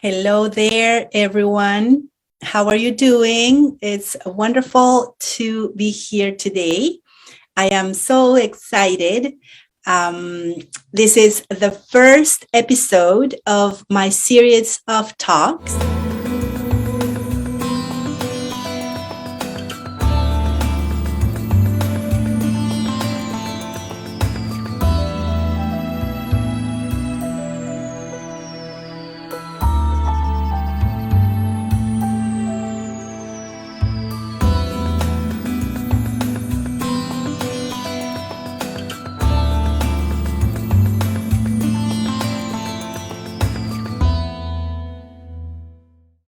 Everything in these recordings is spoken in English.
Hello there, everyone. How are you doing? It's wonderful to be here today. I am so excited. This is the first episode of my series of talks.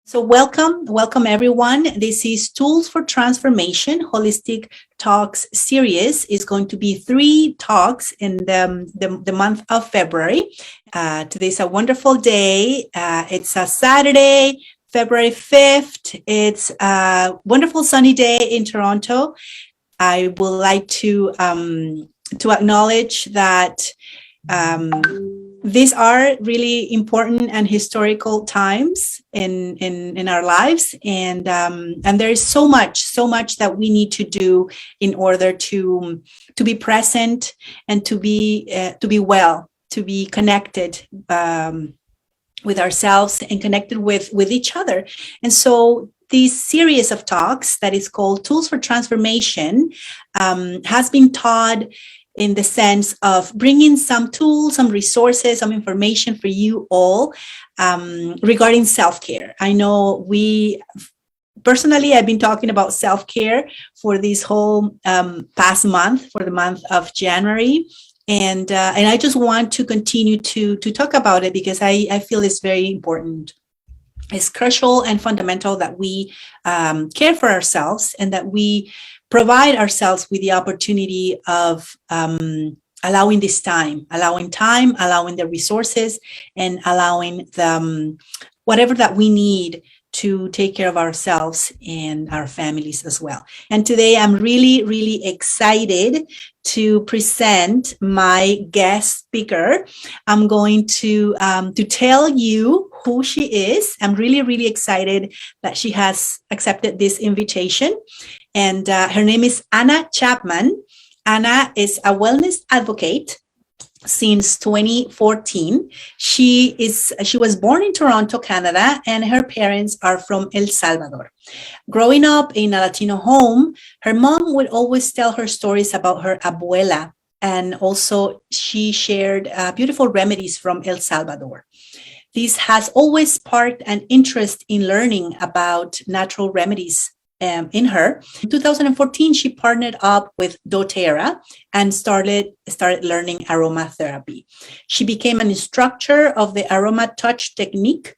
So welcome everyone. This is Tools for Transformation Holistic Talks series. Is going to be 3 talks in the month of February. Today's a wonderful day. It's a Saturday, February 5th. It's a wonderful sunny day in Toronto. I would like to acknowledge that these are really important and historical times in our lives, and there is so much that we need to do in order to be present and to be well, to be connected with ourselves and connected with each other. And so this series of talks that is called Tools for Transformation has been taught in the sense of bringing some tools, some resources, some information for you all regarding self-care. I know personally, I've been talking about self-care for this whole past month, for the month of January. And I just want to continue to talk about it because I feel it's very important. It's crucial and fundamental that we care for ourselves and that we provide ourselves with the opportunity of allowing the resources, and allowing whatever that we need to take care of ourselves and our families as well. And today I'm really, really excited to present my guest speaker. I'm going to tell you who she is. I'm really, really excited that she has accepted this invitation. And her name is Ana Chapman. Ana is a wellness advocate since 2014. She was born in Toronto, Canada, and her parents are from El Salvador. Growing up in a Latino home, her mom would always tell her stories about her abuela, and also she shared beautiful remedies from El Salvador. This has always sparked an interest in learning about natural remedies in her. In 2014, she partnered up with doTERRA and started learning aromatherapy. She became an instructor of the Aroma-touch technique,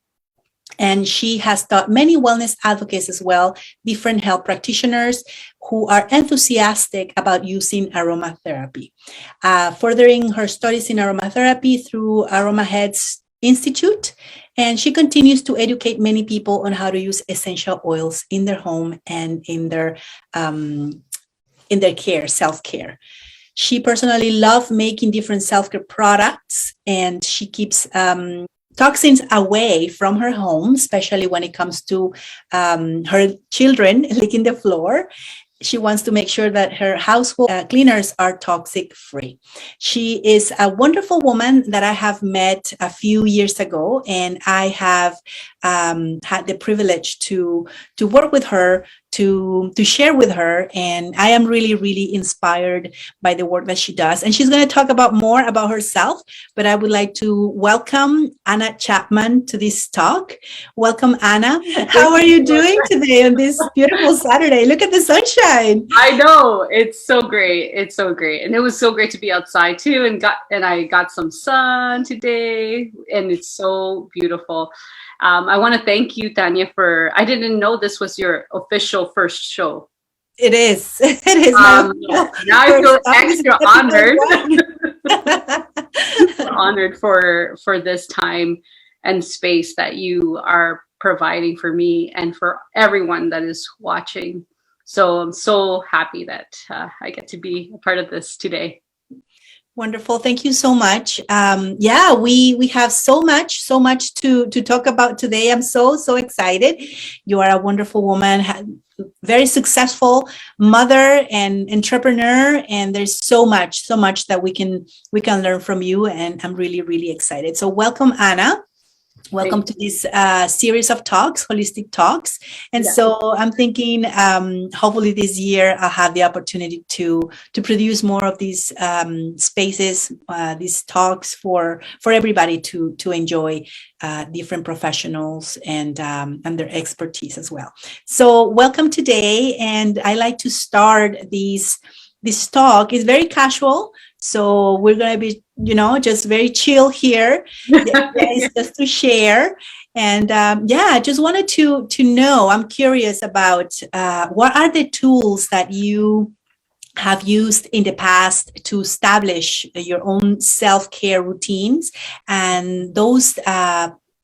and she has taught many wellness advocates as well, different health practitioners who are enthusiastic about using aromatherapy. Furthering her studies in aromatherapy through Aroma Heads Institute, and she continues to educate many people on how to use essential oils in their home and in their care, self-care. She personally loves making different self-care products, and she keeps toxins away from her home, especially when it comes to her children licking the floor. She wants to make sure that her household cleaners are toxic free. She is a wonderful woman that I have met a few years ago, and I have had the privilege to work with her, to share with her, and I am really, really inspired by the work that she does. And she's going to talk more about herself, but I would like to welcome Ana Chapman to this talk. Welcome, Ana. How are you doing today on this beautiful Saturday? Look at the sunshine. I know, it's so great. It's so great, and it was so great to be outside too, and I got some sun today, and it's so beautiful. I want to thank you, Tanya, I didn't know this was your official first show. It is. It is. Now I feel extra honored. Honored for this time and space that you are providing for me and for everyone that is watching. So I'm so happy that I get to be a part of this today. Wonderful. Thank you so much. Yeah, we have so much to talk about today. I'm so excited. You are a wonderful woman, very successful mother and entrepreneur, and there's so much that we can learn from you. And I'm really excited. So welcome, Ana. Welcome to this series of talks, holistic talks. And so I'm thinking, hopefully this year I'll have the opportunity to produce more of these spaces, these talks for everybody to enjoy, different professionals and their expertise as well. So welcome today, and I like to start this talk. It's very casual, so we're going to be, just very chill here. Just to share. And I just wanted to know, I'm curious about what are the tools that you have used in the past to establish your own self-care routines, and those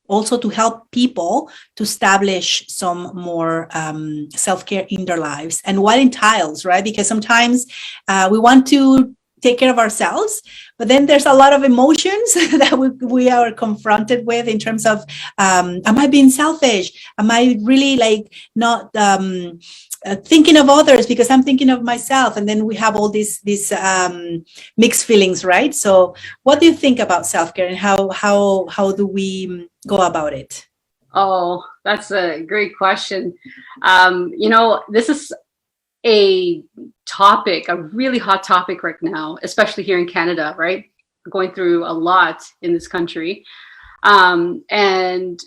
also to help people to establish some more self-care in their lives, and what entiles, right? Because sometimes we want to take care of ourselves, but then there's a lot of emotions that we are confronted with in terms of, am I being selfish? Am I really not thinking of others because I'm thinking of myself? And then we have all these mixed feelings, right? So what do you think about self-care, and how do we go about it? Oh, that's a great question. This is a topic, a really hot topic right now, especially here in Canada, right? We're going through a lot in this country. And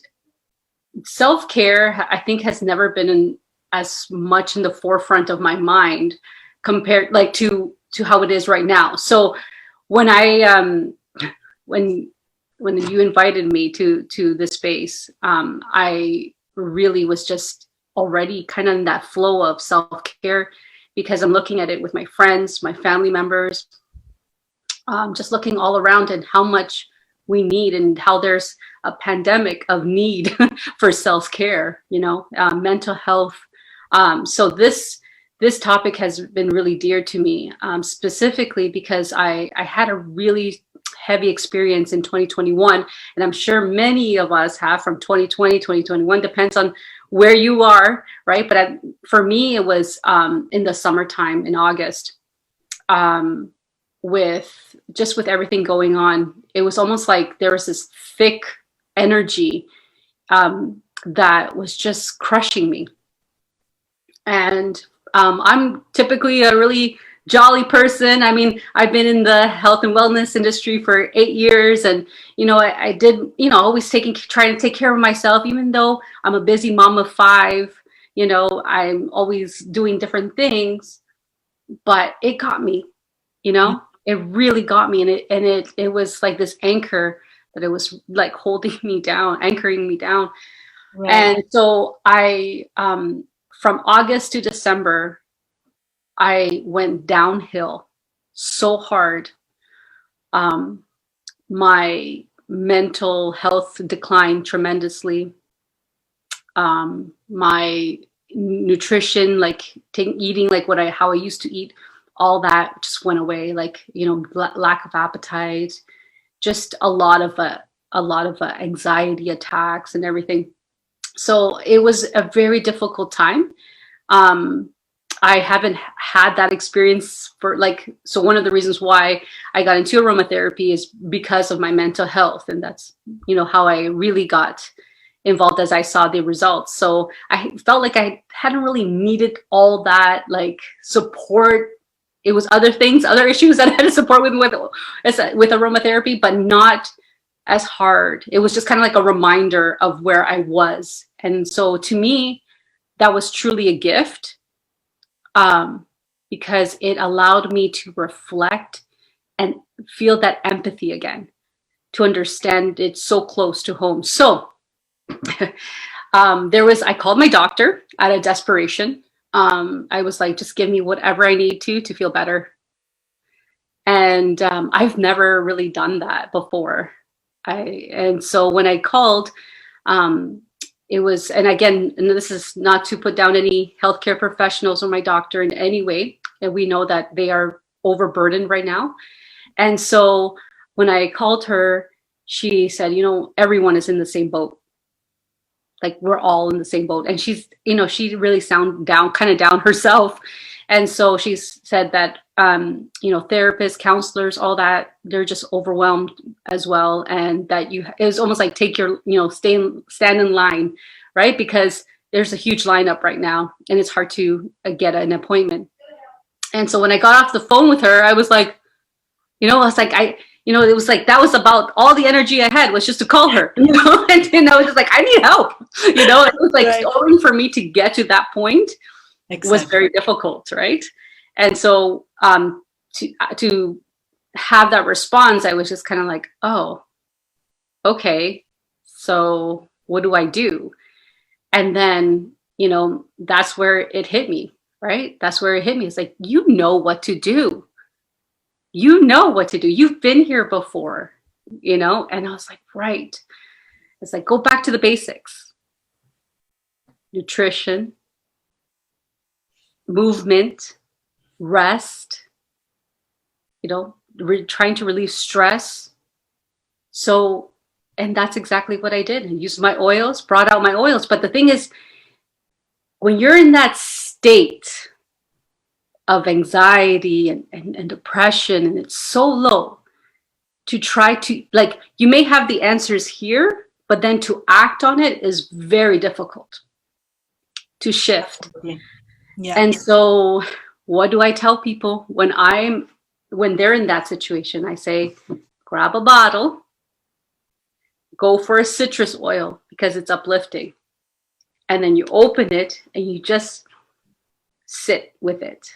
self-care, I think, has never been as much in the forefront of my mind compared to how it is right now. So when when you invited me to this space, I really was just already kind of in that flow of self-care, because I'm looking at it with my friends, my family members, just looking all around and how much we need, and how there's a pandemic of need for self-care, mental health. So this topic has been really dear to me, specifically because I had a really heavy experience in 2021, and I'm sure many of us have, from 2020, 2021, depends on where you are, right? But for me, it was in the summertime, in August, with everything going on. It was almost like there was this thick energy that was just crushing me. And I'm typically a really jolly person. I mean, I've been in the health and wellness industry for 8 years, and I did, always trying to take care of myself, even though I'm a busy mom of 5. I'm always doing different things, but it got me. It really got me, and it was like this anchor that it was like holding me down, anchoring me down. Right. And so I, from August to December, I went downhill so hard. My mental health declined tremendously. My nutrition, eating how I used to eat, all that just went away. Lack of appetite, just a lot of anxiety attacks and everything. So it was a very difficult time. I haven't had that experience so one of the reasons why I got into aromatherapy is because of my mental health. And that's, how I really got involved as I saw the results. So I felt like I hadn't really needed all that support. It was other things, other issues that I had to support with aromatherapy, but not as hard. It was just kind of like a reminder of where I was. And so to me, that was truly a gift. Because it allowed me to reflect and feel that empathy again, to understand it so close to home. So I called my doctor out of desperation. I was like, just give me whatever I need to feel better. And I've never really done that before. And so when I called, it was, and again, and this is not to put down any healthcare professionals or my doctor in any way, and we know that they are overburdened right now. And so when I called her, she said, you know, everyone is in the same boat. Like we're all in the same boat. And she's, you know, she really sound down, kind of down herself. And so she said that, you know, therapists, counselors, all that, they're just overwhelmed as well. And that it was almost like take your, you know, stand in line, right? Because there's a huge lineup right now and it's hard to get an appointment. And so when I got off the phone with her, I was like, you know, I was like, you know, it was like, that was about all the energy I had was just to call her, you know, and you know, just like, I need help, you know, it was like only for me to get to that point was very difficult. Right. And so, to have that response, I was just kind of like, oh, okay, so what do I do? And then, you know, that's where it hit me, right? That's where it hit me. It's like, you know what to do. You know what to do. You've been here before, you know? And I was like, right. It's like, go back to the basics. Nutrition, movement, rest, you know, trying to relieve stress. So, and that's exactly what I did. I used my oils, brought out my oils. But the thing is, when you're in that state of anxiety and depression, and it's so low, to try to, like, you may have the answers here, but then to act on it is very difficult to shift. Yeah. And so what do I tell people when they're in that situation? I say, grab a bottle, go for a citrus oil because it's uplifting. And then you open it and you just sit with it.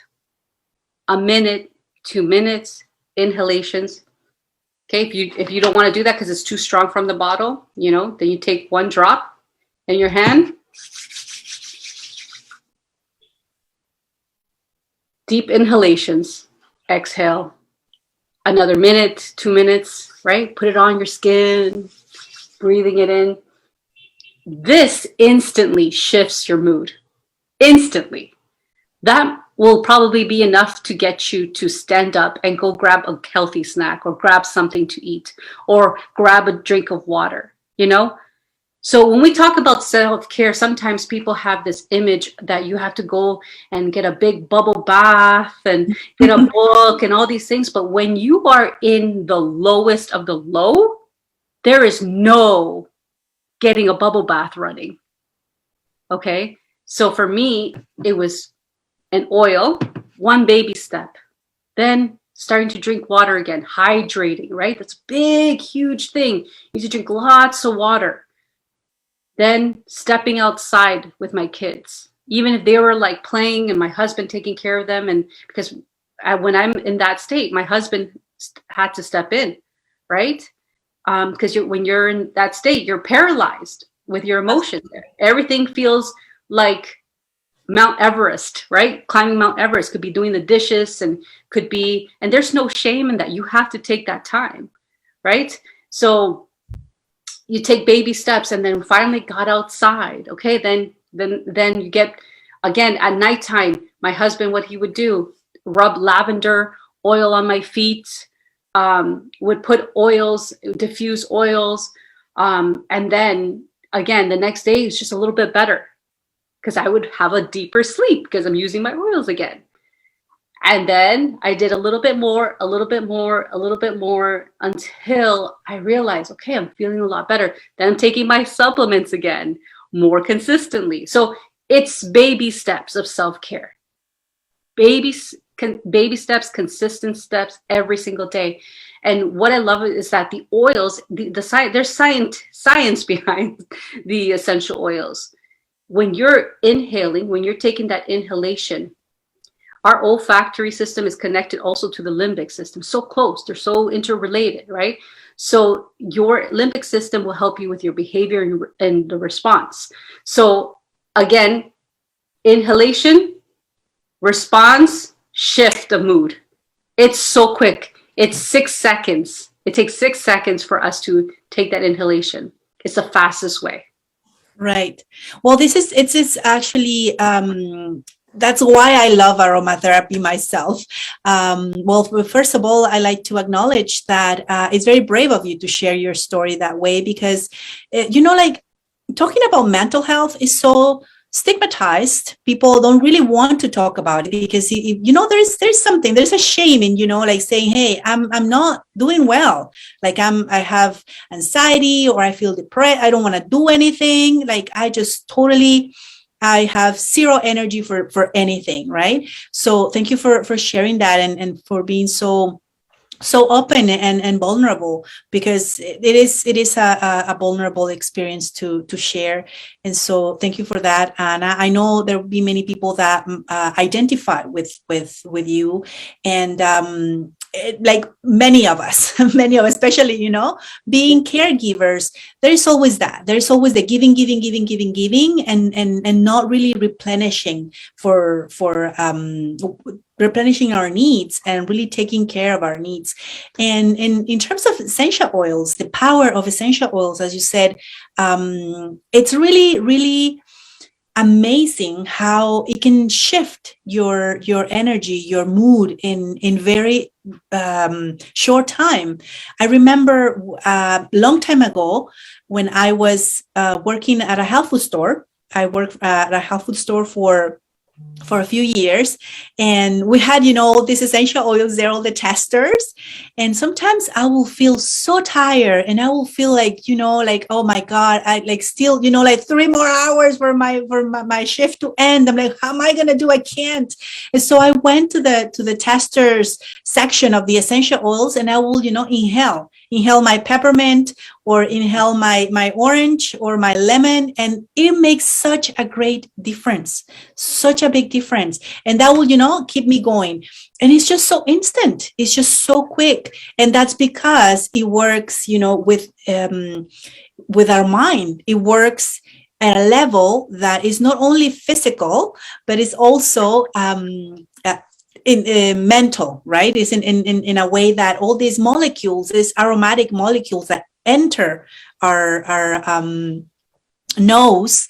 A minute, 2 minutes, inhalations. Okay, if you don't want to do that because it's too strong from the bottle, you know, then you take 1 drop in your hand. Deep inhalations, exhale. Another minute, 2 minutes, right? Put it on your skin, breathing it in. This instantly shifts your mood. Instantly. That will probably be enough to get you to stand up and go grab a healthy snack or grab something to eat or grab a drink of water, you know? So when we talk about self-care, sometimes people have this image that you have to go and get a big bubble bath and get a book and all these things. But when you are in the lowest of the low, there is no getting a bubble bath running. Okay. So for me, it was an oil, 1 baby step, then starting to drink water again, hydrating, right? That's a big, huge thing. You need to drink lots of water. Then stepping outside with my kids, even if they were like playing and my husband taking care of them. And because when I'm in that state, my husband had to step in, right? Because when you're in that state, you're paralyzed with your emotions. Everything feels like Mount Everest, right? Climbing Mount Everest, could be doing the dishes and could be, and there's no shame in that. You have to take that time, right? So you take baby steps and then finally got outside. Okay. Then you get, again, at nighttime, my husband, what he would do, rub lavender oil on my feet, would put oils, diffuse oils. And then again, the next day is just a little bit better because I would have a deeper sleep because I'm using my oils again. And then I did a little bit more, a little bit more, a little bit more until I realized, okay, I'm feeling a lot better. Then I'm taking my supplements again more consistently. So it's baby steps of self-care. Baby steps, consistent steps every single day. And what I love is that the oils, there's science behind the essential oils. When you're inhaling, when you're taking that inhalation, our olfactory system is connected also to the limbic system. So close, they're so interrelated, right? So your limbic system will help you with your behavior and the response. So again, inhalation, response, shift of mood. It's so quick. It's 6 seconds. It takes 6 seconds for us to take that inhalation. It's the fastest way. Right. Well, it's actually that's why I love aromatherapy myself. Well, first of all, I like to acknowledge that it's very brave of you to share your story that way, because, like, talking about mental health is so stigmatized. People don't really want to talk about it because, there's a shame in, like saying, hey, I'm not doing well. Like I have anxiety, or I feel depressed. I don't want to do anything. Like I have zero energy for anything, right? So thank you for sharing that, and for being so open and vulnerable, because it is a vulnerable experience to share. And so thank you for that. And I know there will be many people that identify with you, and like many of us, especially, being caregivers, there's always the giving, and not really replenishing our needs, and really taking care of our needs. And in terms of essential oils, the power of essential oils, as you said, it's really, really amazing how it can shift your energy, your mood in very short time. I remember a long time ago when I was working at a health food store. I worked at a health food store for a few years, and we had these essential oils there, all the testers. And sometimes I will feel so tired, and I will feel like like, oh my god, I like still like 3 more hours for my shift to end. I'm like, how am I gonna do? I can't. And so I went to the testers section of the essential oils, and I will inhale my peppermint, or inhale my orange or my lemon, and it makes such a great difference, such a big difference. And that will keep me going. And it's just so instant, it's just so quick. And that's because it works with our mind. It works at a level that is not only physical, but it's also in mental, right? It's in a way that all these molecules, these aromatic molecules that enter our nose,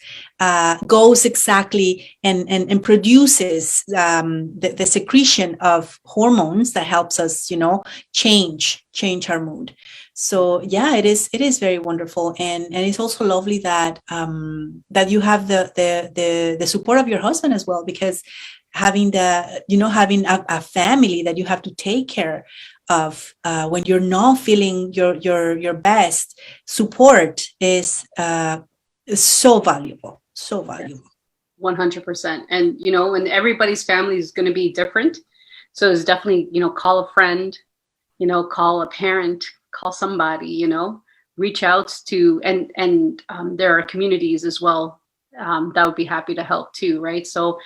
goes exactly and produces the secretion of hormones that helps us, change our mood. So yeah, it is very wonderful, and it's also lovely that that you have the support of your husband as well, because having having a family that you have to take care of when you're not feeling your best, support is so valuable, so valuable. 100%. And and everybody's family is going to be different, so it's definitely call a friend, call a parent, call somebody, reach out to, and there are communities as well that would be happy to help too, right? So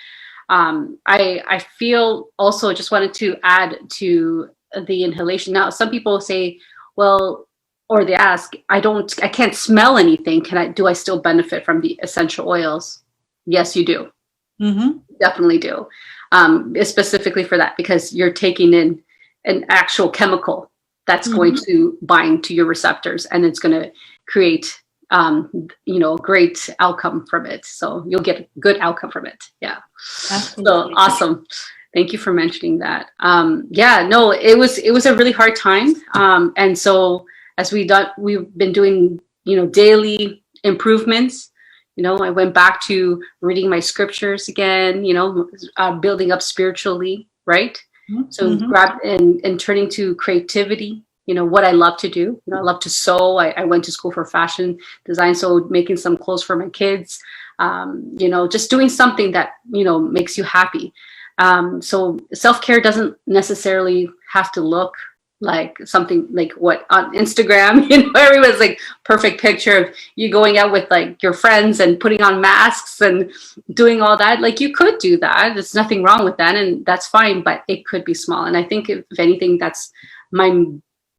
I feel also, just wanted to add to the inhalation. Now, some people say, well, or they ask, I can't smell anything. Do I still benefit from the essential oils? Yes, you do. Mm-hmm. Definitely do. Specifically for that, because you're taking in an actual chemical that's mm-hmm. going to bind to your receptors, and it's going to create great outcome from it. So you'll get a good outcome from it. Yeah. Absolutely. So awesome. Thank you for mentioning that. It was a really hard time. And so as we've been doing, daily improvements, I went back to reading my scriptures again, building up spiritually, right? Mm-hmm. So grab and turning to creativity, what I love to do. I love to sew. I went to school for fashion design, so making some clothes for my kids, just doing something that, makes you happy. So self-care doesn't necessarily have to look like something like what on Instagram, everyone's like perfect picture of you going out with like your friends and putting on masks and doing all that. Like, you could do that. There's nothing wrong with that, and that's fine, but it could be small. And I think if anything, that's my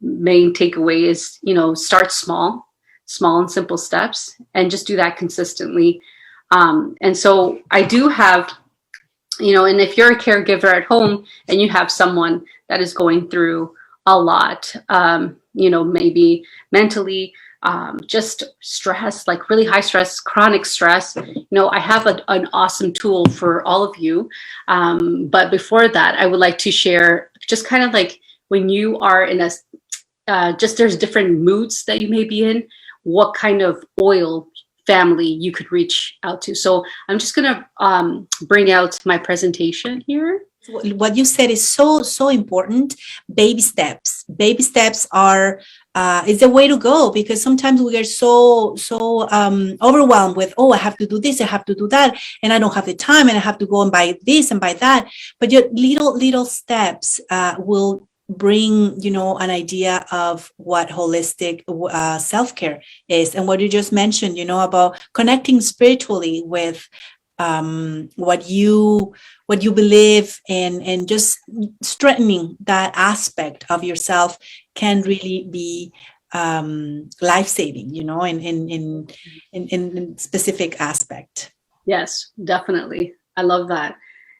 main takeaway is, start small and simple steps, and just do that consistently. And so I do have, and if you're a caregiver at home and you have someone that is going through a lot, maybe mentally, just stress, like really high stress, chronic stress, I have an awesome tool for all of you. But before that, I would like to share just kind of like when you are in just there's different moods that you may be in, what kind of oil family you could reach out to. So I'm just going to bring out my presentation here. What you said is so important. Baby steps are is the way to go, because sometimes we are so overwhelmed with, I have to do this, I have to do that, and I don't have the time, and I have to go and buy this and buy that. But your little steps will bring an idea of what holistic self-care is, and what you just mentioned, about connecting spiritually with what you believe in, and just strengthening that aspect of yourself can really be life-saving, in specific aspect. Yes, definitely. I love that.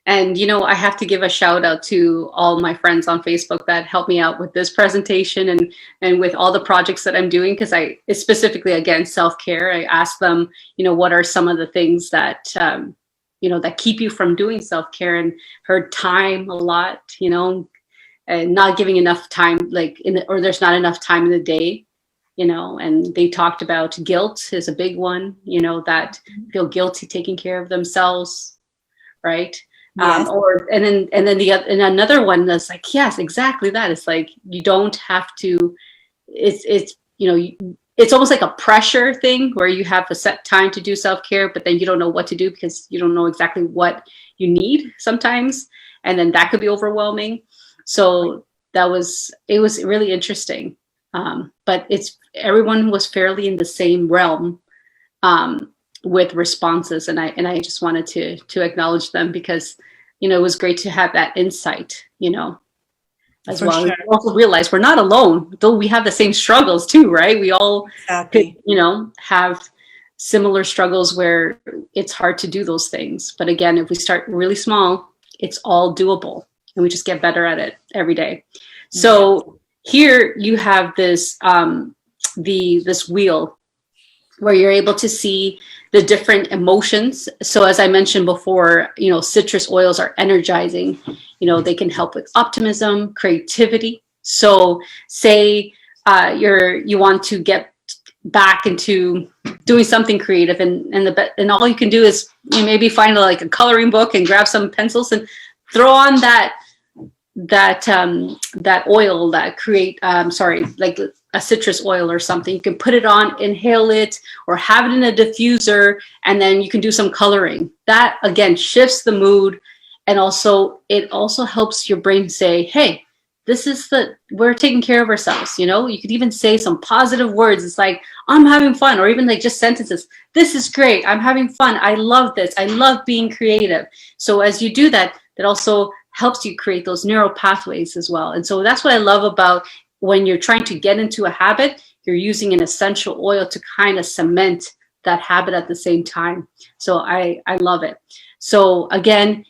And, I have to give a shout out to all my friends on Facebook that helped me out with this presentation and with all the projects that I'm doing, because it's specifically, again, self-care. I asked them, what are some of the things that, that keep you from doing self-care, and heard time a lot, and not giving enough time, or there's not enough time in the day, and they talked about guilt is a big one, that feel guilty taking care of themselves, right? Yes. And another one that's like, yes, exactly that. It's like, you don't have to, it's almost like a pressure thing where you have a set time to do self-care, but then you don't know what to do because you don't know exactly what you need sometimes. And then that could be overwhelming. So it was really interesting. But everyone was fairly in the same realm, with responses, and I just wanted to acknowledge them, because it was great to have that insight, as For well. sure. We also realize we're not alone, though we have the same struggles too, right? We all Exactly. have similar struggles where it's hard to do those things. But again, if we start really small, it's all doable, and we just get better at it every day. So here you have this this wheel where you're able to see the different emotions. So as I mentioned before, citrus oils are energizing. They can help with optimism, creativity. So say you want to get back into doing something creative, and all you can do is maybe find a coloring book and grab some pencils and throw on that oil that create like a citrus oil or something. You can put it on, inhale it, or have it in a diffuser, and then you can do some coloring. That again shifts the mood, and it also helps your brain say, hey, we're taking care of ourselves. You could even say some positive words. It's like, I'm having fun, or even like just sentences. This is great. I'm having fun. I love this. I love being creative. So as you do that, that also helps you create those neural pathways as well. And so that's what I love about when you're trying to get into a habit, you're using an essential oil to kind of cement that habit at the same time. So I love it. So again,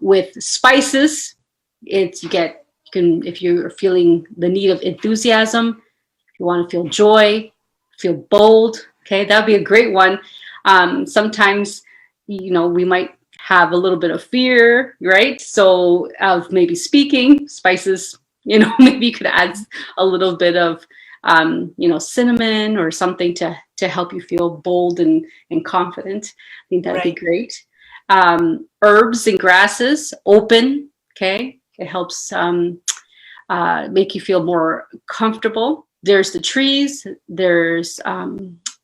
with spices, if you're feeling the need of enthusiasm, if you want to feel joy, feel bold, okay, that'd be a great one. Sometimes, we might have a little bit of fear, right? So of maybe speaking, spices, maybe you could add a little bit of, cinnamon or something to help you feel bold and confident. I think that'd be great. Herbs and grasses, open, okay? It helps make you feel more comfortable. There's the trees, there's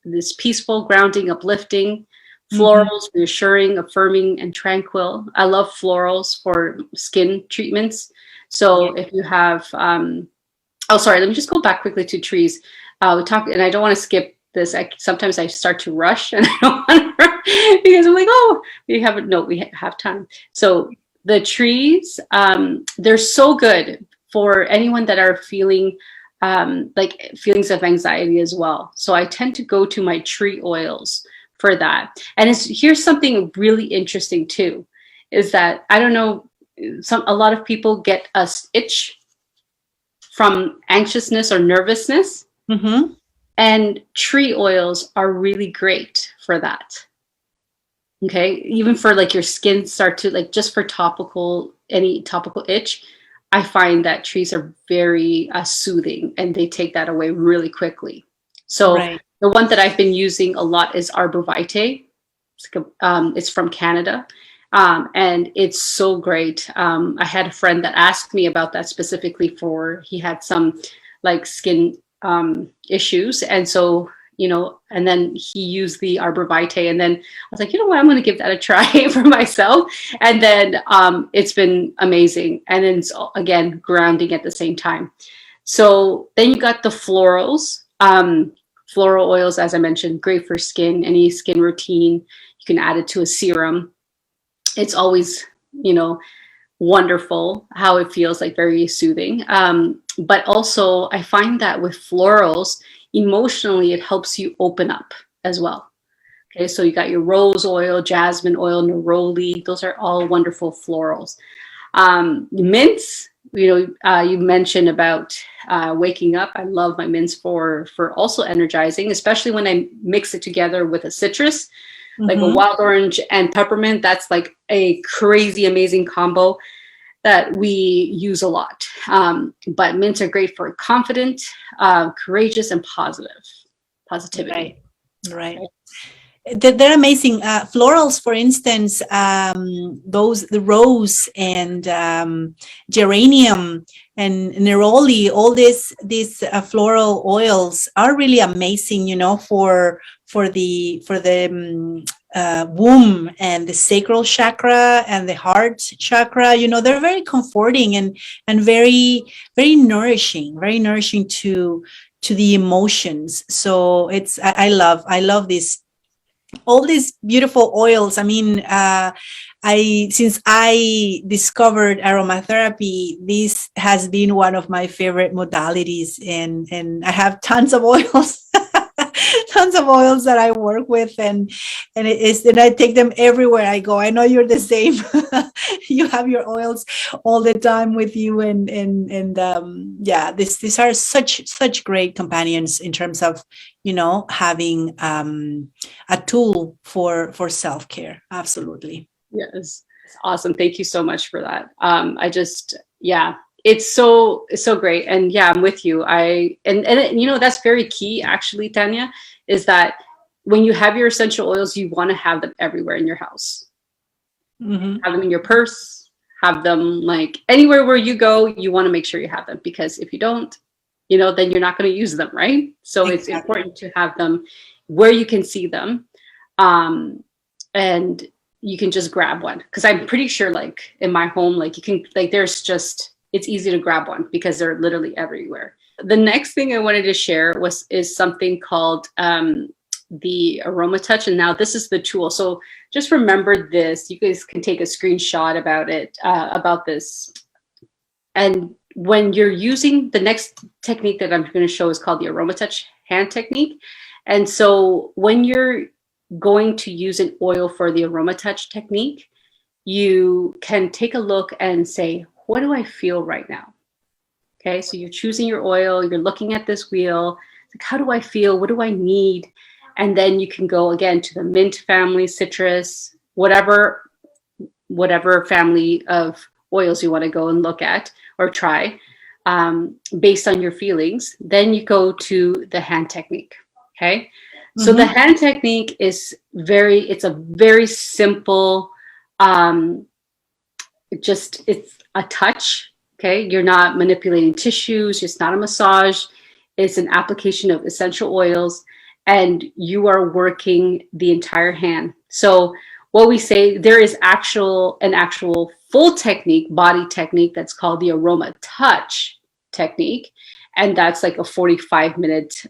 this peaceful, grounding, uplifting. Florals, reassuring, affirming, and tranquil. I love florals for skin treatments. So if you have, let me just go back quickly to trees. We talked, and I don't want to skip this. Sometimes I start to rush, and I don't want to because I'm like, we have time. So the trees, they're so good for anyone that are feeling feelings of anxiety as well. So I tend to go to my tree oils for that. And here's something really interesting too, is that, I don't know, a lot of people get a itch from anxiousness or nervousness. And tree oils are really great for that. Okay, even for like your skin start to like just for topical, any topical itch, I find that trees are very soothing and they take that away really quickly. So Right. the one that I've been using a lot is Arborvitae. It's from Canada. And it's so great. I had a friend that asked me about that specifically for, he had some like skin issues. And so, you know, and then he used the Arborvitae, and then I was like, you know what, I'm going to give that a try for myself. And then it's been amazing. And then it's, again, grounding at the same time. So then you got the florals. Floral oils, as I mentioned, great for skin, any skin routine. You can add it to a serum. It's always, you know, wonderful how it feels, like very soothing. But also I find that with florals, emotionally, it helps you open up as well. Okay, so you got your rose oil, jasmine oil, neroli. Those are all wonderful florals. Mints, you know, you mentioned about waking up. I love my mints for also energizing, especially when I mix it together with a citrus, like a wild orange and peppermint. That's like a crazy, amazing combo that we use a lot. But mints are great for confident, courageous, and positivity. Right. They're amazing. Florals, for instance, the rose and geranium and neroli, all these floral oils are really amazing, you know, for the womb and the sacral chakra and the heart chakra. You know, they're very comforting and very nourishing to the emotions. So it's I love this, all these beautiful oils. I mean, since I discovered aromatherapy, this has been one of my favorite modalities, and I have tons of oils, tons of oils that I work with, and I take them everywhere I go. I know you're the same. You have your oils all the time with you, and yeah, these are such great companions in terms of, you know, having a tool for self-care. Absolutely. Yes. Awesome. Thank you so much for that. Yeah, it's so great. And yeah, I'm with you. You know, that's very key actually, Tanya, is that when you have your essential oils, you want to have them everywhere in your house. Have them in your purse, have them like anywhere where you go, you want to make sure you have them, because if you don't, you know, then you're not going to use them, right? So It's important to have them where you can see them. And you can just grab one, because I'm pretty sure like in my home, like you can, like it's easy to grab one because they're literally everywhere. The next thing I wanted to share is something called the Aromatouch. And now this is the tool. So just remember this, you guys can take a screenshot about this. And when you're using, the next technique that I'm going to show is called the Aromatouch hand technique. And so when you're going to use an oil for the Aromatouch technique, you can take a look and say, what do I feel right now? Okay, so you're choosing your oil, you're looking at this wheel, like, how do I feel? What do I need? And then you can go again to the mint family, citrus, whatever family of oils you want to go and look at or try based on your feelings. Then you go to the hand technique. Okay. So the hand technique it's a very simple, it's a touch. Okay. You're not manipulating tissues. It's not a massage. It's an application of essential oils, and you are working the entire hand. So what we say, there is an actual full technique, body technique, that's called the Aroma-touch technique. And that's like a 45-minute,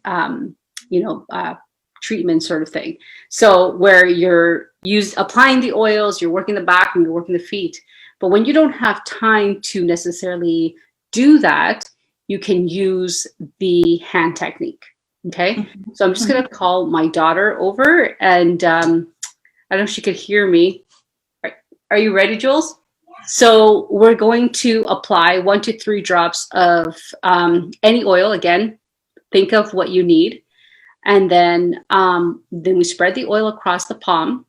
treatment sort of thing. So where you're applying the oils, you're working the back and you're working the feet. But when you don't have time to necessarily do that, you can use the hand technique. Okay. So I'm just going to call my daughter over, and I don't know if she could hear me. Are you ready, Jules? So we're going to apply 1 to 3 drops of any oil. Again, think of what you need. And then we spread the oil across the palm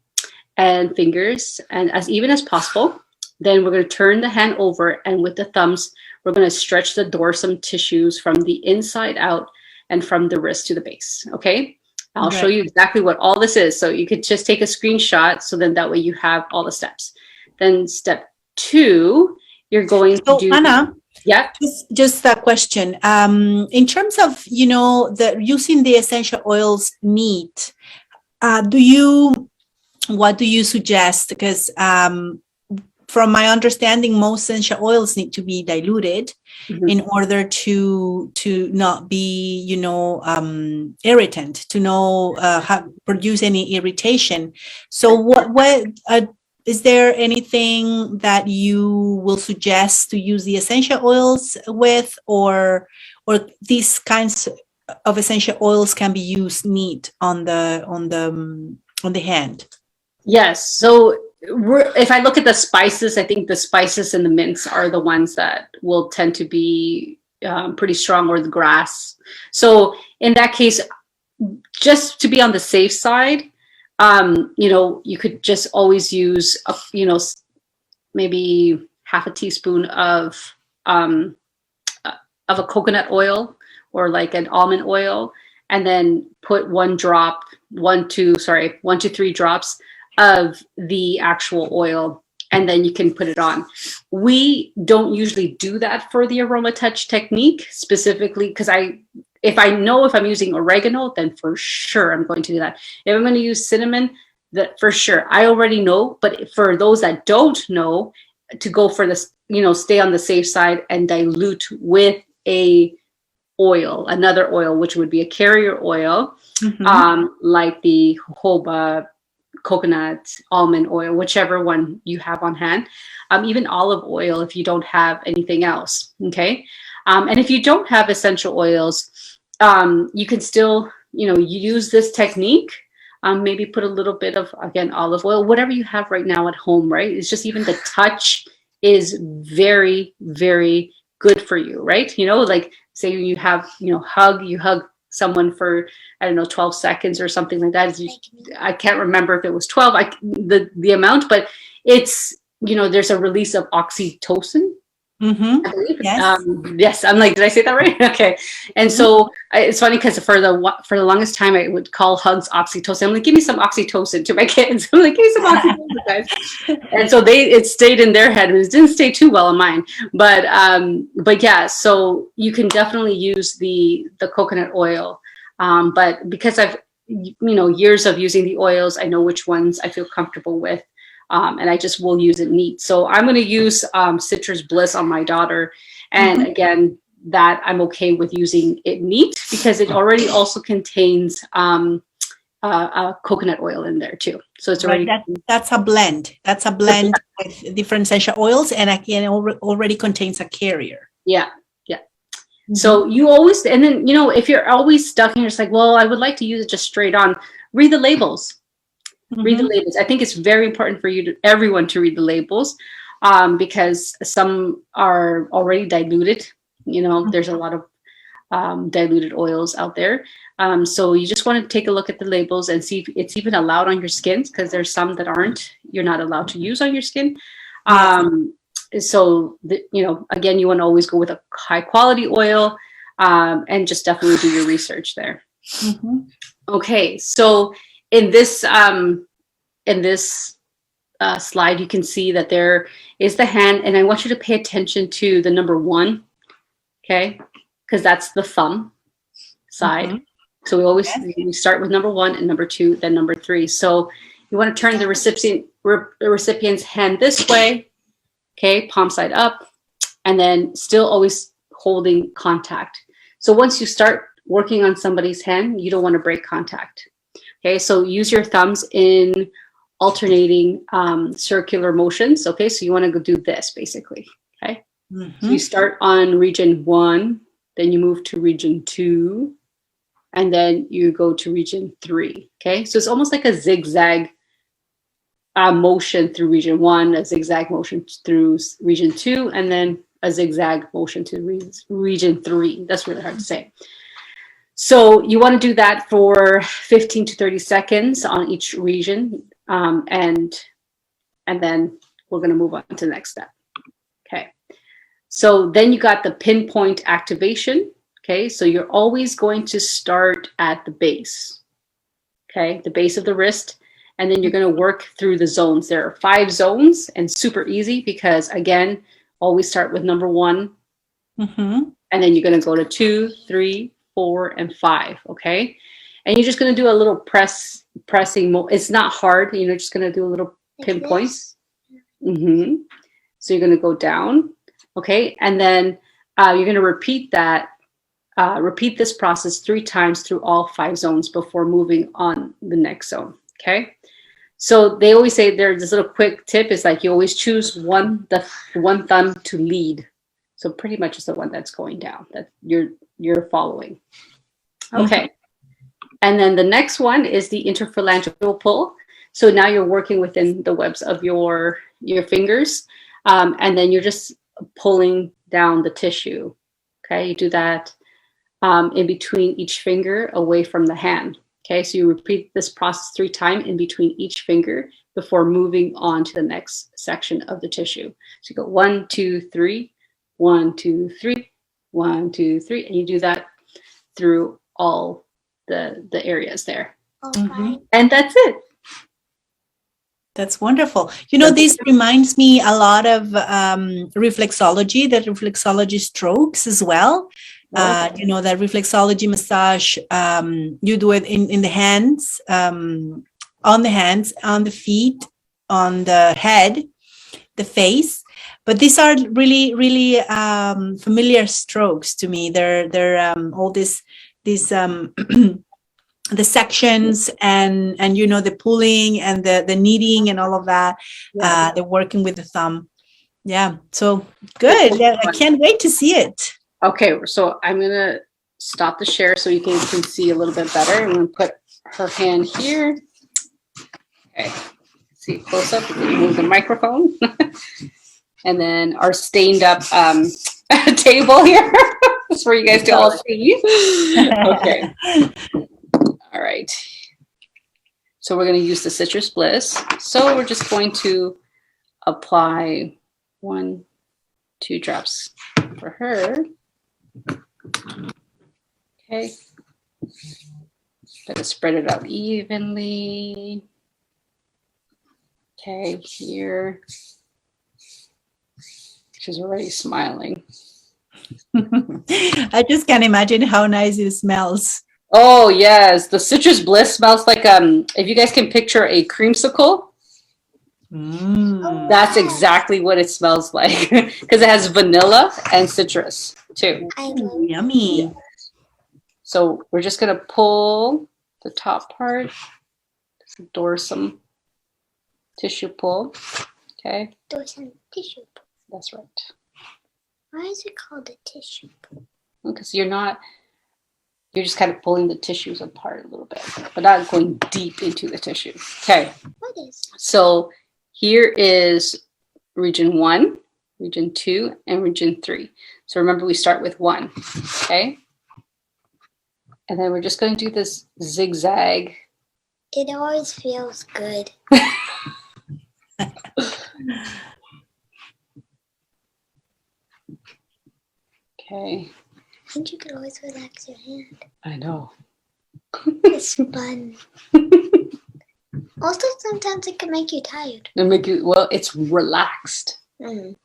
and fingers and as even as possible. Then we're going to turn the hand over, and with the thumbs, we're going to stretch the dorsum tissues from the inside out and from the wrist to the base. Okay. I'll show you exactly what all this is. So you could just take a screenshot. So then that way you have all the steps. Then step 2, you're going to do. Ana, yeah. Just a question. In terms of, using the essential oils neat, what do you suggest? Because from my understanding, most essential oils need to be diluted in order to not be, irritant, to not produce any irritation. So what is there anything that you will suggest to use the essential oils with, or these kinds of essential oils can be used neat on the hand? Yes. So if I look at the spices, I think the spices and the mints are the ones that will tend to be pretty strong, or the grass. So in that case, just to be on the safe side, you could just always use, maybe half a teaspoon of a coconut oil, or like an almond oil, and then put 1 to 3 drops of the actual oil, and then you can put it on. We don't usually do that for the Aromatouch technique specifically, because if I know if I'm using oregano, then for sure I'm going to do that. If I'm going to use cinnamon, that for sure I already know. But for those that don't know, to go for this, stay on the safe side and dilute with another oil, which would be a carrier oil, like the jojoba, coconut, almond oil, whichever one you have on hand, even olive oil if you don't have anything else. Okay. And if you don't have essential oils, you can still, use this technique. Maybe put a little bit of, again, olive oil, whatever you have right now at home, right? It's just even the touch is very, very good for you, right? Like say you have, you hug someone for, 12 seconds or something like that. I can't remember if it was 12, the amount, but it's, there's a release of oxytocin. I believe. Yes. Yes. I'm like, did I say that right? Okay. And so it's funny because for the longest time I would call hugs oxytocin. I'm like, give me some oxytocin to my kids. I'm like, give me some oxytocin, guys. And so it stayed in their head. It didn't stay too well in mine. But yeah, so you can definitely use the coconut oil. But because I've years of using the oils, I know which ones I feel comfortable with. And I just will use it neat. So I'm going to use Citrus Bliss on my daughter. And again, that I'm okay with using it neat because it already also contains coconut oil in there too. So it's already that's a blend. That's a blend with different essential oils, and again, already contains a carrier. Yeah. Yeah. So you always, and then, if you're always stuck and you're just like, well, I would like to use it just straight on, read the labels. Read the labels. I think it's very important for everyone to read the labels, because some are already diluted. There's a lot of diluted oils out there. So you just want to take a look at the labels and see if it's even allowed on your skin, because there's some that you're not allowed to use on your skin. So, again, you want to always go with a high quality oil, and just definitely do your research there. Okay. So, in this slide, you can see that there is the hand, and I want you to pay attention to the number 1, okay? Because that's the thumb side. So we start with number 1 and number 2, then number 3. So you want to turn the recipient's hand this way, okay? Palm side up, and then still always holding contact. So once you start working on somebody's hand, you don't want to break contact. Okay, so use your thumbs in alternating circular motions. Okay, so you want to go do this basically. Okay, so you start on region 1, then you move to region 2, and then you go to region 3. Okay, so it's almost like a zigzag motion through region 1, a zigzag motion through region 2, and then a zigzag motion to region 3. That's really hard to say. So you want to do that for 15 to 30 seconds on each region. And then we're going to move on to the next step. Okay. So then you got the pinpoint activation. Okay. So you're always going to start at the base. Okay. The base of the wrist. And then you're going to work through the zones. There are 5 zones and super easy because, again, always start with number 1. And then you're going to go to 2, 3, 4, and 5. Okay. And you're just going to do a little pressing. It's not hard. You're just going to do a little pinpoints. So you're going to go down. Okay. And then you're going to repeat that. Repeat this process 3 times through all 5 zones before moving on the next zone. Okay. So they always say there's this little quick tip is like you always choose the one thumb to lead. So pretty much it's the one that's going down that you're following. Okay. And then the next one is the interphalangeal pull. So now you're working within the webs of your fingers. And then you're just pulling down the tissue. Okay. You do that in between each finger away from the hand. Okay, so you repeat this process 3 times in between each finger before moving on to the next section of the tissue. So you go 1, 2, 3, 1, 2, 3, 1, 2, 3, and you do that through all the areas there. And that's it. That's wonderful. You know, this reminds me a lot of reflexology, the reflexology strokes as well. You know, that reflexology massage, you do it in the hands, on the hands, on the feet, on the head, the face. But these are really, really familiar strokes to me. They're all these the sections and you know, the pulling and the kneading and all of that. They're working with the thumb. Yeah, so good. Yeah, I can't wait to see it. Okay, so I'm going to stop the share so you can see a little bit better. I'm going to put her hand here. Okay, see close up. Move the microphone. And then our stained up table here. That's where you guys can all see. Okay. All right. So we're going to use the Citrus Bliss. So we're just going to apply 1, 2 drops for her. Okay. Gotta spread it out evenly. Okay, here. She's already smiling. I just can't imagine how nice it smells. Oh yes, the Citrus Bliss smells like if you guys can picture a creamsicle. That's exactly what it smells like because it has vanilla and citrus too. Yummy. Yeah. So we're just gonna pull the top part, dorsum tissue pull. Okay. Dorsum tissue pull. That's right. Why is it called a tissue pull? Because you're just kind of pulling the tissues apart a little bit, but not going deep into the tissue. Okay. What is? So here is region 1, region 2, and region 3. So remember, we start with 1. Okay. And then we're just going to do this zigzag. It always feels good. Okay. And you could always relax your hand. I know. It's fun. Also, sometimes it can make you tired. It's relaxed. So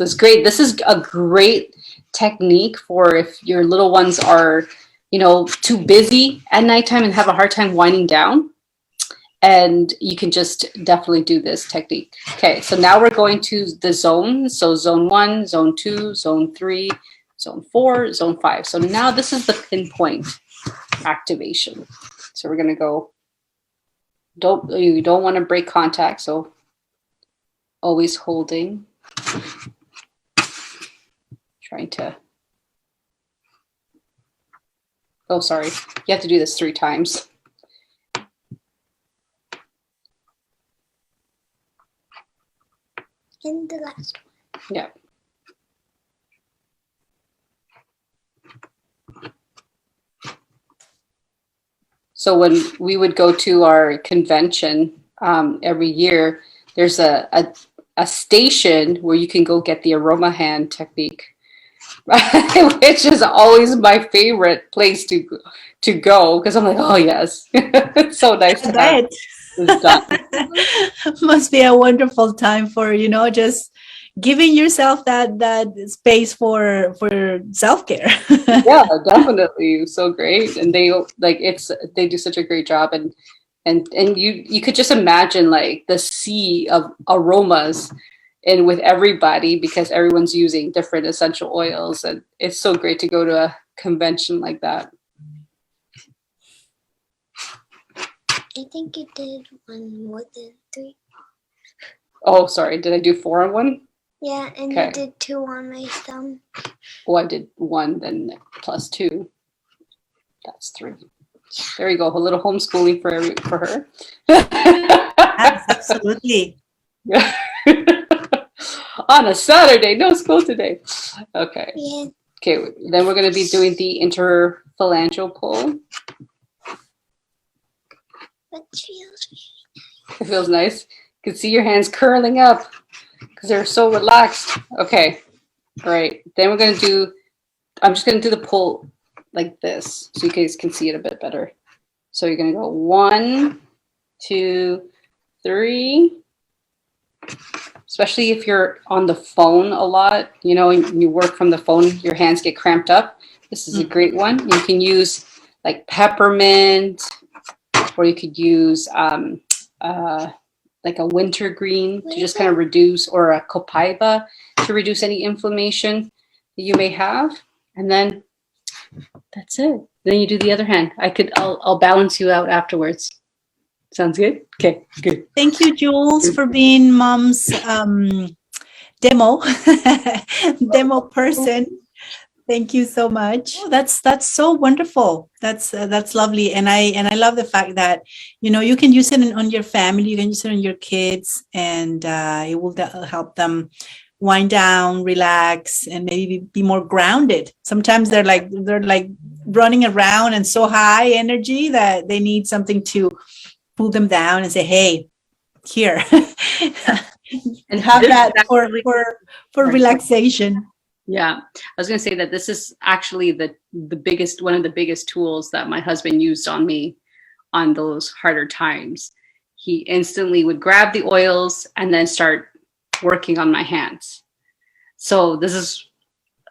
it's great. This is a great technique for if your little ones are, you know, too busy at nighttime and have a hard time winding down. And you can just definitely do this technique. Okay, so now we're going to the zones. So zone 1, zone 2, zone 3, zone 4, zone 5. So now this is the pinpoint activation. So we're going to go, you don't want to break contact. So always holding, trying to, oh, sorry. You have to do this 3 times. And the last one. Yeah. So when we would go to our convention every year, there's a station where you can go get the aroma hand technique, which is always my favorite place to go because I'm like, oh yes, it's so nice to have this done. Must be a wonderful time for, you know, just giving yourself that space for self-care. Yeah, definitely. So great. And they do such a great job, and you could just imagine like the sea of aromas and with everybody because everyone's using different essential oils, and it's so great to go to a convention like that. I think you did one more than 3. Oh, sorry. Did I do 4 on one? Yeah, and Okay. you did 2 on my thumb. Oh, I did 1, then plus 2. That's 3. There you go. A little homeschooling for her. Absolutely. On a Saturday, no school today. Okay. Yeah. Okay, then we're going to be doing the interphalangeal pull. That feels It feels nice. You can see your hands curling up because they're so relaxed. Okay. All right. Then we're going to do, I'm just going to do the pull like this so you guys can see it a bit better. So you're going to go 1, 2, 3. Especially if you're on the phone a lot, you know, and you work from the phone, your hands get cramped up. This is a great one. You can use like peppermint, or you could use like a wintergreen to just kind of reduce, or a copaiba to reduce any inflammation that you may have. And then that's it. Then you do the other hand. I'll balance you out afterwards. Sounds good? Okay, good. Thank you, Jules, for being Mom's demo person. Thank you so much. Oh, that's so wonderful. That's lovely, and I love the fact that, you know, you can use it on your family, you can use it on your kids, and it will help them wind down, relax, and maybe be more grounded. Sometimes they're like running around and so high energy that they need something to pull them down and say, hey, here. And have that for relaxation. Yeah, I was going to say that this is actually one of the biggest tools that my husband used on me on those harder times. He instantly would grab the oils and then start working on my hands. So this is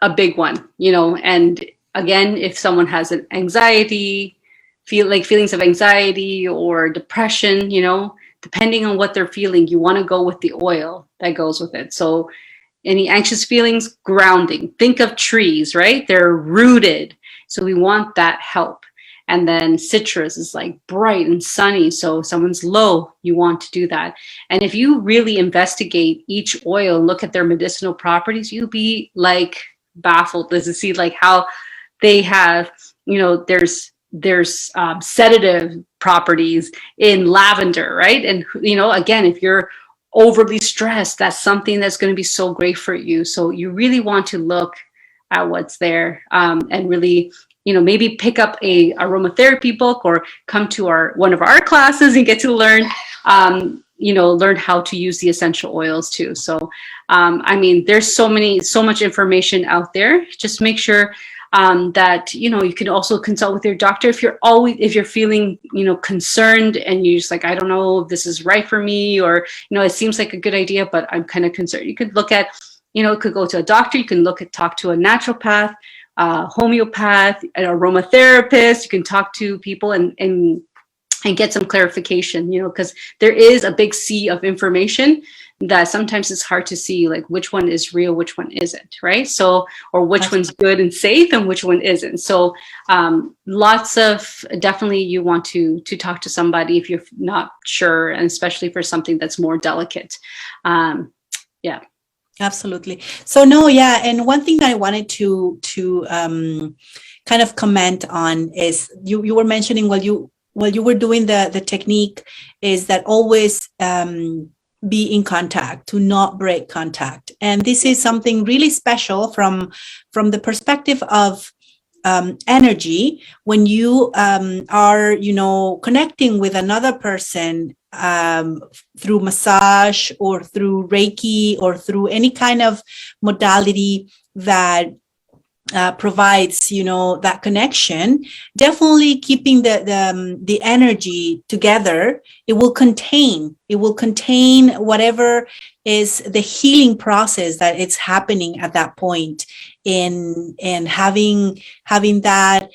a big one, you know, and again, if someone has an anxiety, feelings of anxiety or depression, you know, depending on what they're feeling, you want to go with the oil that goes with it. So any anxious feelings, grounding. Think of trees, right? They're rooted. So we want that help. And then citrus is like bright and sunny. So if someone's low, you want to do that. And if you really investigate each oil and look at their medicinal properties, you'll be like baffled to see like how they have, you know, there's sedative properties in lavender, right? And, you know, again, if you're overly stressed, that's something that's going to be so great for you. So you really want to look at what's there, and really, you know, maybe pick up a aromatherapy book or come to one of our classes and get to learn, you know, learn how to use the essential oils too. So, I mean, there's so much information out there. Just make sure that, you know, you can also consult with your doctor if you're feeling, you know, concerned and you're just like, I don't know if this is right for me, or, you know, it seems like a good idea, but I'm kind of concerned. You could look at, you know, could go to a doctor. You can talk to a naturopath, homeopath, an aromatherapist. You can talk to people and get some clarification, you know, because there is a big sea of information that sometimes it's hard to see, like which one is real, which one isn't, right? So, or which one's good and safe and which one isn't. So definitely you want to talk to somebody if you're not sure, and especially for something that's more delicate. Yeah. Absolutely. So no, yeah. And one thing that I wanted to kind of comment on is you were mentioning while you were doing the technique is that always be in contact, to not break contact. And this is something really special from the perspective of energy when you are, connecting with another person through massage or through Reiki or through any kind of modality that provides, that connection. Definitely keeping the energy together. It will contain whatever is the healing process that it's happening at that point, and having that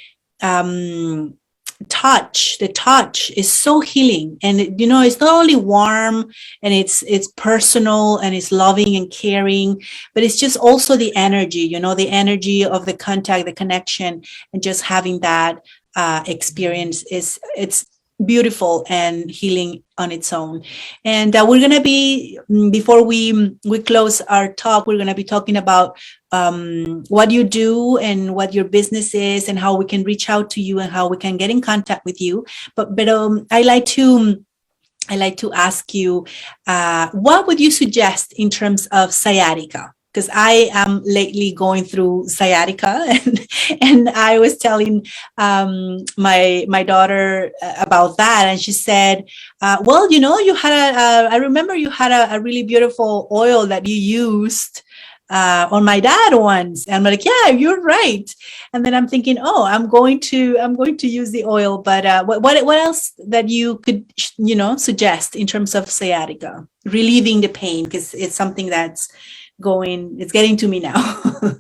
the touch is so healing. And it's not only warm and it's personal and it's loving and caring, but it's just also the energy, the energy of the contact, the connection, and just having that experience it's beautiful and healing on its own. And we're going to be, before we close our talk, we're going to be talking about what you do and what your business is and how we can reach out to you and how we can get in contact with you. But I like to ask you, what would you suggest in terms of sciatica? Because I am lately going through sciatica, and I was telling my daughter about that, and she said, well, you had I remember you had a really beautiful oil that you used on my dad once. And I'm like, yeah, you're right. And then I'm thinking, oh, I'm going to use the oil. But what else that you could, suggest in terms of sciatica, relieving the pain? Because it's something that's it's getting to me now.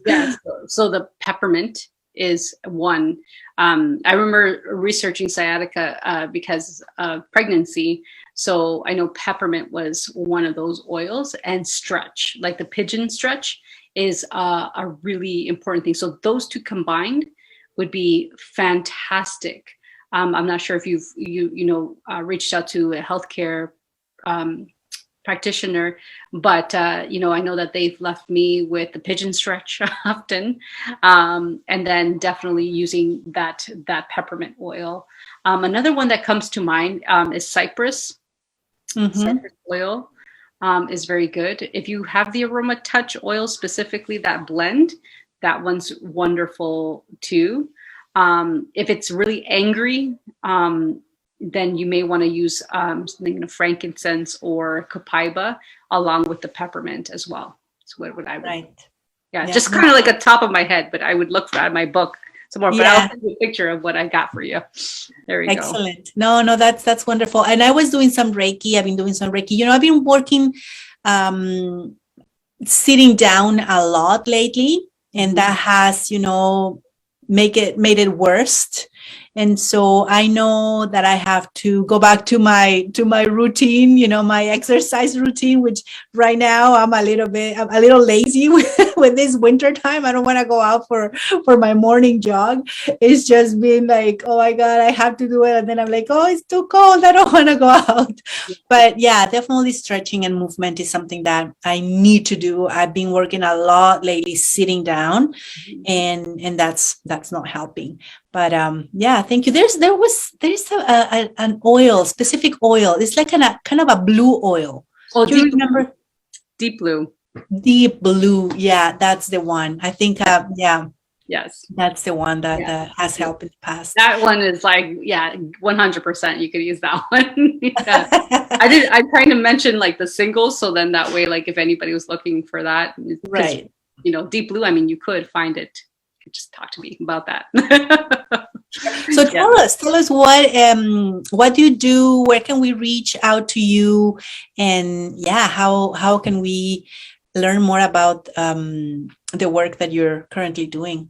Yeah. So the peppermint is one. I remember researching sciatica because of pregnancy. So I know peppermint was one of those oils, and stretch, like the pigeon stretch, is a really important thing. So those two combined would be fantastic. I'm not sure if you've reached out to a healthcare practitioner, but I know that they've left me with the pigeon stretch often, and then definitely using that peppermint oil. Another one that comes to mind is Cypress. Cypress oil is very good. If you have the Aromatouch oil, specifically that blend, that one's wonderful too. If it's really angry, then you may want to use something, frankincense or copaiba along with the peppermint as well. So what I would, right. Yeah, just kind of like a top of my head, but I would look at my book some more. But I'll send you a picture of what I got for you. There we go. Excellent. No, that's wonderful. And I was doing some Reiki. I've been doing some Reiki. I've been working, sitting down a lot lately, and that has, made it worse. And so I know that I have to go back to my routine, my exercise routine, which right now I'm a little lazy with this winter time. I don't want to go out for my morning jog. It's just been like, oh my God, I have to do it. And then I'm like, oh, it's too cold. I don't want to go out. But yeah, definitely stretching and movement is something that I need to do. I've been working a lot lately, sitting down, and that's not helping. But yeah, thank you. There's an oil, specific oil. It's like kind of a blue oil. Oh, do you remember? Deep blue. Deep blue. Yeah, that's the one. I think. Yeah. Yes. That's the one that has helped in the past. That one is like, 100%. You could use that one. Yeah. I'm trying to mention like the singles, so then that way, like if anybody was looking for that, right? Deep blue. I mean, you could find it. Just talk to me about that. So tell us what do you do? Where can we reach out to you? And how can we learn more about the work that you're currently doing?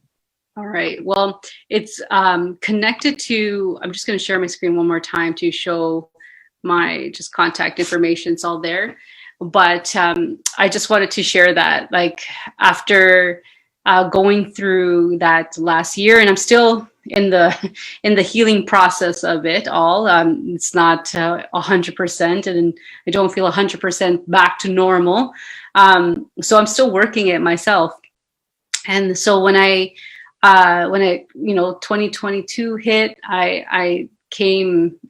All right. Well, it's connected to, I'm just going to share my screen one more time to show my just contact information. It's all there. But I just wanted to share that, like, after going through that last year, and I'm still in the healing process of it all. It's not 100%, and I don't feel 100% back to normal. So I'm still working it myself. And so when I 2022 hit, I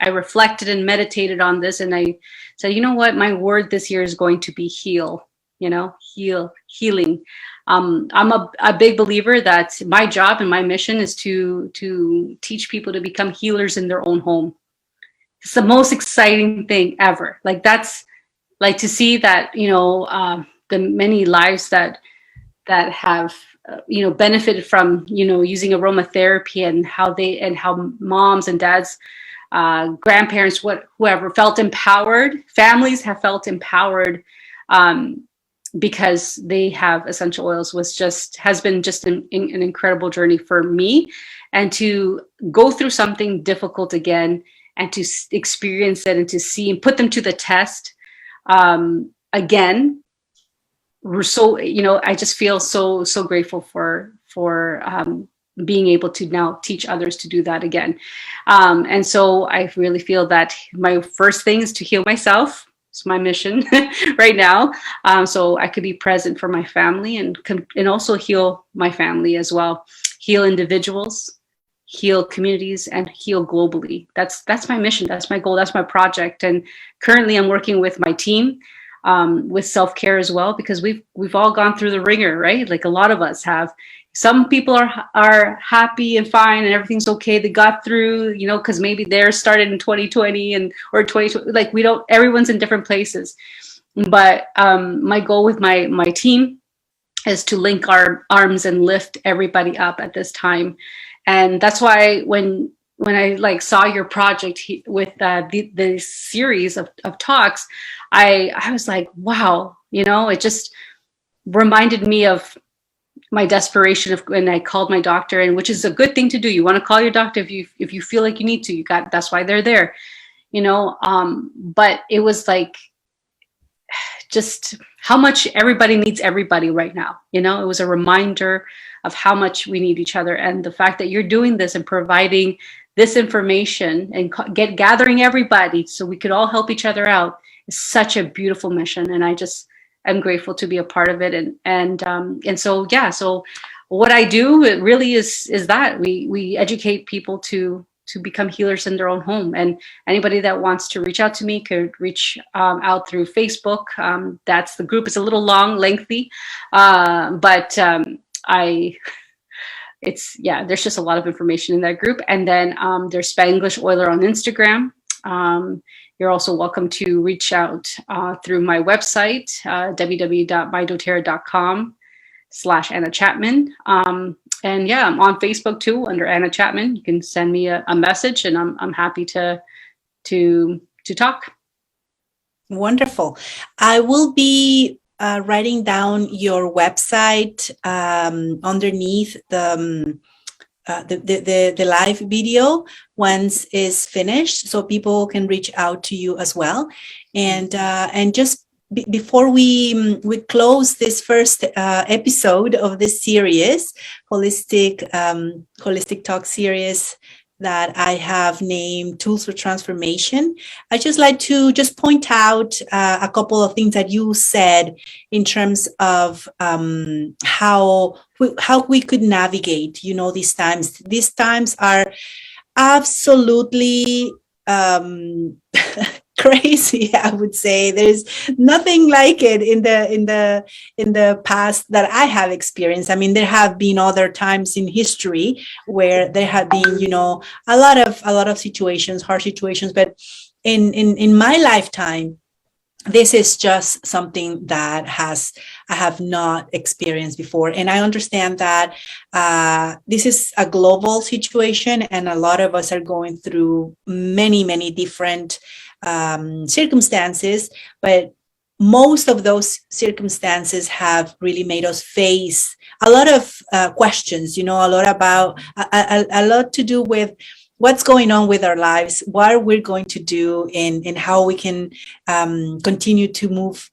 reflected and meditated on this, and I said, you know what, my word this year is going to be heal. healing. I'm a big believer that my job and my mission is to teach people to become healers in their own home. It's the most exciting thing ever. Like, that's like to see that, the many lives that have benefited from using aromatherapy, and how moms and dads, grandparents, whoever, felt empowered. Families have felt empowered because they have essential oils. Has been just an incredible journey for me, and to go through something difficult again, and to experience it, and to see and put them to the test again. We're so, I just feel so grateful for being able to now teach others to do that again. And so I really feel that my first thing is to heal myself. It's my mission right now. So I could be present for my family, and also heal my family as well. Heal individuals, heal communities, and heal globally. That's my mission. That's my goal. That's my project. And currently I'm working with my team with self-care as well, because we've all gone through the ringer, right? Like, a lot of us have. Some people are happy and fine and everything's okay. They got through, because maybe theirs started in 2020 or 2020. Like, everyone's in different places. But my goal with my team is to link our arms and lift everybody up at this time. And that's why when I saw your project with the series of talks, I was like, wow, it just reminded me of my desperation of when I called my doctor, and which is a good thing to do. You want to call your doctor if you feel like you need to. That's why they're there, but it was like just how much everybody needs everybody right now. It was a reminder of how much we need each other, and the fact that you're doing this and providing this information and gathering everybody so we could all help each other out is such a beautiful mission. And I just am grateful to be a part of it. And so, yeah, so what I do, it really is that we educate people to become healers in their own home. And anybody that wants to reach out to me could reach out through Facebook. That's the group. It's a little lengthy, but there's just a lot of information in that group. And then there's Spanglish Oiler on Instagram. You're also welcome to reach out through my website, www.mydoterra.com/Ana Chapman. And yeah, I'm on Facebook too under Ana Chapman. You can send me a message, and I'm happy to talk. Wonderful. I will be writing down your website underneath the live video once is finished, so people can reach out to you as well. And just before we close this first episode of this series, holistic talk series that I have named Tools for Transformation, I just like to just point out a couple of things that you said in terms of how we could navigate, these times. These times are absolutely crazy, I would say. There's nothing like it in the past that I have experienced. I mean, there have been other times in history where there have been, a lot of situations, hard situations, but in my lifetime, this is just something that I have not experienced before. And I understand that this is a global situation, and a lot of us are going through many, many different circumstances, but most of those circumstances have really made us face a lot of questions, a lot to do with what's going on with our lives, what we're going to do, and how we can continue to move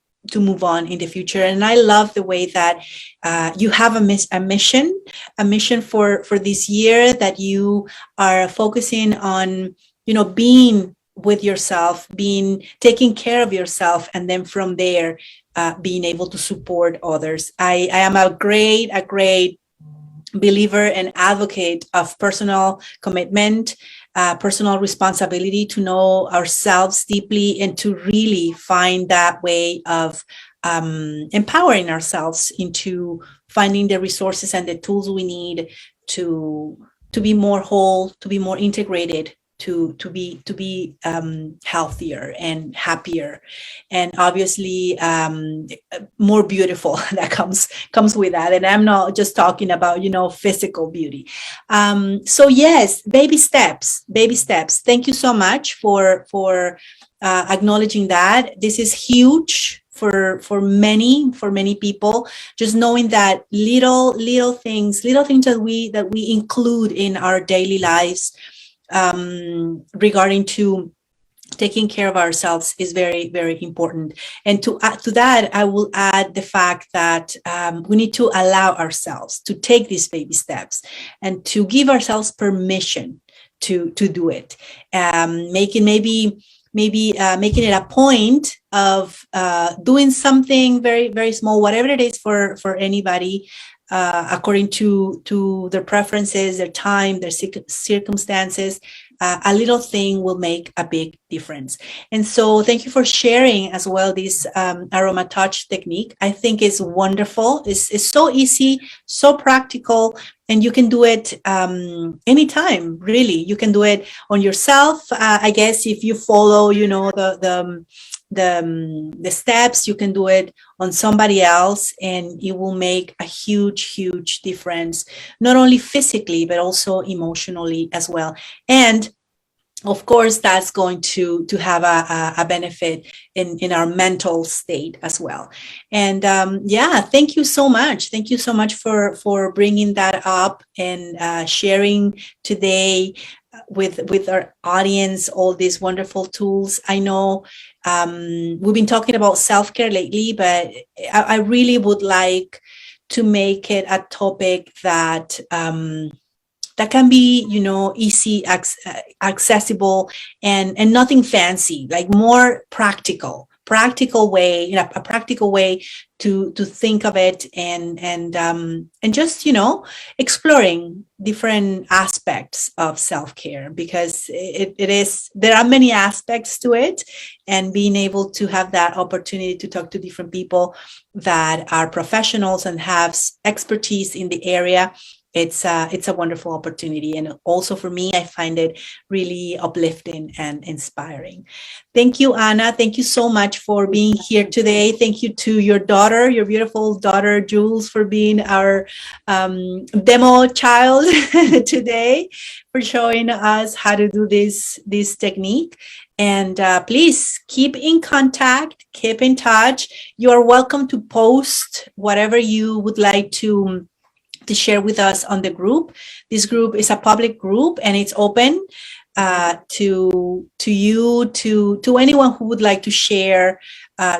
on in the future. And I love the way that you have a mission for this year, that you are focusing on, being with yourself, taking care of yourself, and then from there, being able to support others. I am a great believer and advocate of personal commitment, personal responsibility, to know ourselves deeply and to really find that way of empowering ourselves into finding the resources and the tools we need to be more whole, to be more integrated, to be healthier and happier, and obviously more beautiful. That comes with that. And I'm not just talking about physical beauty. So yes, baby steps. Thank you so much for acknowledging that. This is huge for many people, just knowing that little things that we include in our daily lives regarding to taking care of ourselves is very, very important. And to add to that, I will add the fact that we need to allow ourselves to take these baby steps and to give ourselves permission to do it. Making it a point of doing something very, very small, whatever it is for anybody, according to their preferences, their time, their circumstances. A little thing will make a big difference. And so thank you for sharing as well this Aromatouch technique. I think it's wonderful. It's so easy, so practical, and you can do it anytime, really. You can do it on yourself. I guess if you follow, the steps, you can do it on somebody else, and it will make a huge difference, not only physically but also emotionally as well. And of course, that's going to have a benefit in our mental state as well. And thank you so much. Thank you so much for bringing that up and sharing today with our audience all these wonderful tools. I know we've been talking about self-care lately, but I really would like to make it a topic that can be, easy, accessible, and nothing fancy, like more practical way, a practical way to think of it, and just, exploring different aspects of self-care, because there are many aspects to it, and being able to have that opportunity to talk to different people that are professionals and have expertise in the area. It's a wonderful opportunity. And also for me, I find it really uplifting and inspiring. Thank you, Ana. Thank you so much for being here today. Thank you to your daughter, your beautiful daughter, Jules, for being our demo child today, for showing us how to do this technique. And please keep in contact, keep in touch. You are welcome to post whatever you would like to share with us on the group. This group is a public group, and it's open to you, to anyone who would like to share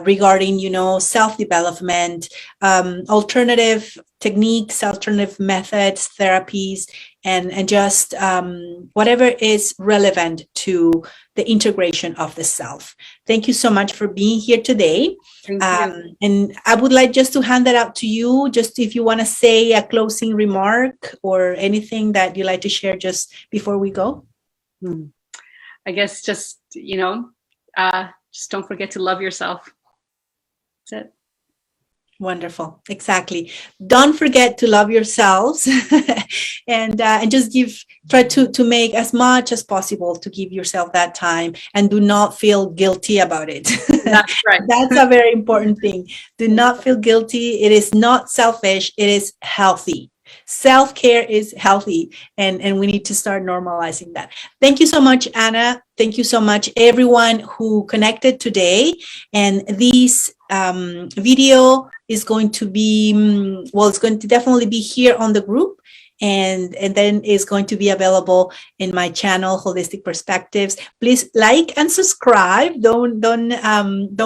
regarding, self-development, alternative techniques, alternative methods, therapies, and just whatever is relevant to the integration of the self. Thank you so much for being here today. And I would like just to hand that out to you, just if you want to say a closing remark or anything that you'd like to share just before we go. I guess just, just don't forget to love yourself. That's it. Wonderful. Exactly. Don't forget to love yourselves and just try to make as much as possible to give yourself that time, and do not feel guilty about it. That's right. That's a very important thing. Do not feel guilty. It is not selfish. It is healthy. Self-care is healthy, and we need to start normalizing that. Thank you so much, Ana. Thank you so much, everyone who connected today. And this video is going to be, it's going to definitely be here on the group, and then is going to be available in my channel, Holistic Perspectives. Please like and subscribe. Don't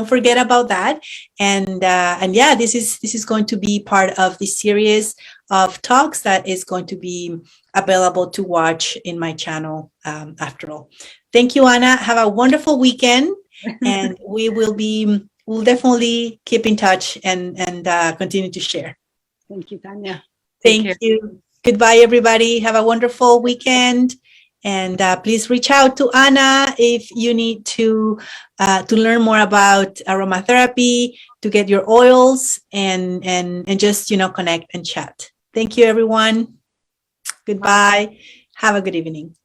forget about that. And yeah, this is going to be part of the series of talks that is going to be available to watch in my channel after all. Thank you, Ana. Have a wonderful weekend, and we'll definitely keep in touch and continue to share. Thank you, Tanya. Thank you. Goodbye, everybody. Have a wonderful weekend, And please reach out to Ana if you need to learn more about aromatherapy, to get your oils, and just, connect and chat. Thank you, everyone. Goodbye. Have a good evening.